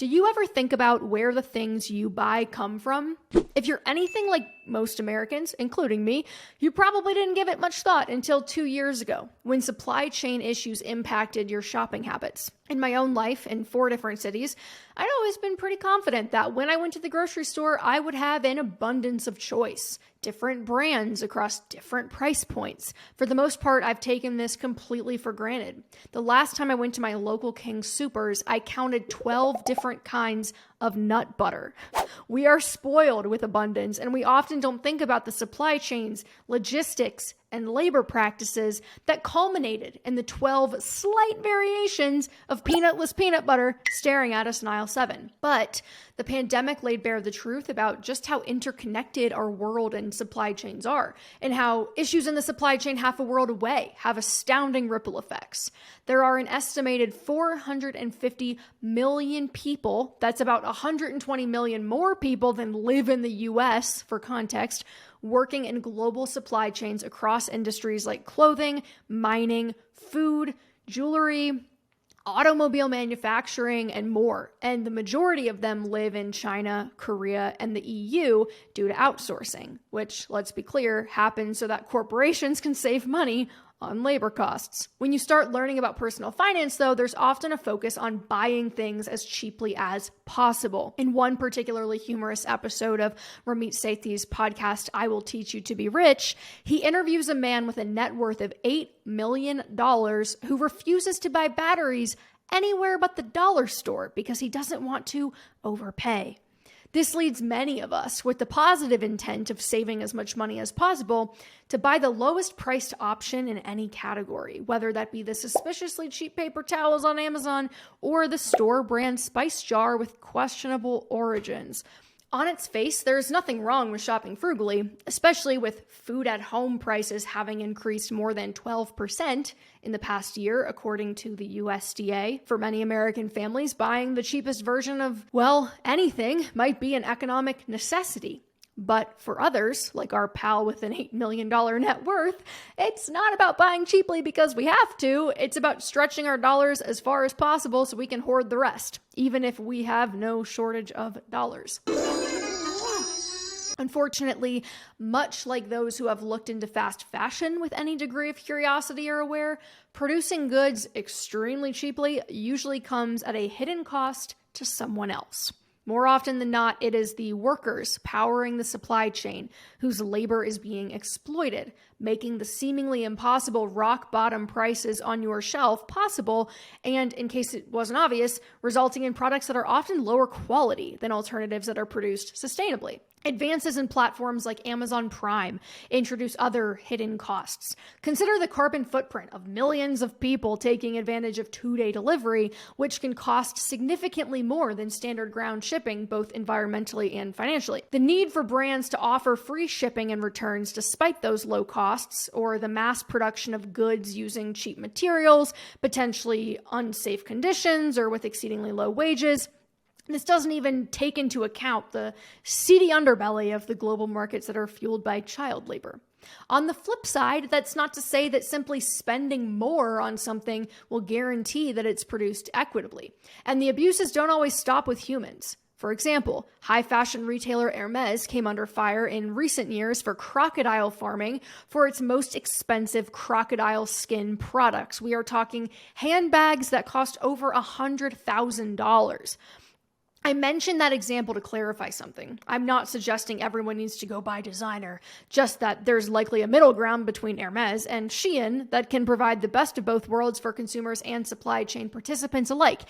Do you ever think about where the things you buy come from? If you're anything like most Americans, including me, you probably didn't give it much thought until 2 years ago, when supply chain issues impacted your shopping habits. In my own life, in 4 different cities, I'd always been pretty confident that when I went to the grocery store, I would have an abundance of choice, different brands across different price points. For the most part, I've taken this completely for granted. The last time I went to my local King Soopers, I counted 12 different kinds of nut butter. We are spoiled with abundance, and we often don't think about the supply chains, logistics, and labor practices that culminated in the 12 slight variations of peanutless peanut butter staring at us in aisle 7. But the pandemic laid bare the truth about just how interconnected our world and supply chains are, and how issues in the supply chain half a world away have astounding ripple effects. There are an estimated 450 million people, that's about 120 million more people than live in the US, for context, working in global supply chains across industries like clothing, mining, food, jewelry, automobile manufacturing, and more. And the majority of them live in China, Korea, and the EU due to outsourcing, which, let's be clear, happens so that corporations can save money on labor costs. When you start learning about personal finance, though, there's often a focus on buying things as cheaply as possible. In one particularly humorous episode of Ramit Sethi's podcast, I Will Teach You to Be Rich, he interviews a man with a net worth of $8 million who refuses to buy batteries anywhere but the dollar store because he doesn't want to overpay. This leads many of us, with the positive intent of saving as much money as possible, to buy the lowest priced option in any category, whether that be the suspiciously cheap paper towels on Amazon or the store brand spice jar with questionable origins. On its face, there's nothing wrong with shopping frugally, especially with food at home prices having increased more than 12% in the past year, according to the USDA. For many American families, buying the cheapest version of, well, anything might be an economic necessity. But for others, like our pal with an $8 million net worth, it's not about buying cheaply because we have to. It's about stretching our dollars as far as possible so we can hoard the rest, even if we have no shortage of dollars. Unfortunately, much like those who have looked into fast fashion with any degree of curiosity are aware, producing goods extremely cheaply usually comes at a hidden cost to someone else. More often than not, it is the workers powering the supply chain whose labor is being exploited, making the seemingly impossible rock-bottom prices on your shelf possible, and, in case it wasn't obvious, resulting in products that are often lower quality than alternatives that are produced sustainably. Advances in platforms like Amazon Prime introduce other hidden costs. Consider the carbon footprint of millions of people taking advantage of 2-day delivery, which can cost significantly more than standard ground shipping, both environmentally and financially. The need for brands to offer free shipping and returns despite those low costs, or the mass production of goods using cheap materials, potentially unsafe conditions, or with exceedingly low wages. This doesn't even take into account the seedy underbelly of the global markets that are fueled by child labor. On the flip side, that's not to say that simply spending more on something will guarantee that it's produced equitably. And the abuses don't always stop with humans. For example, high fashion retailer Hermes came under fire in recent years for crocodile farming for its most expensive crocodile skin products. We are talking handbags that cost over $100,000. I mentioned that example to clarify something. I'm not suggesting everyone needs to go buy designer, just that there's likely a middle ground between Hermes and Shein that can provide the best of both worlds for consumers and supply chain participants alike.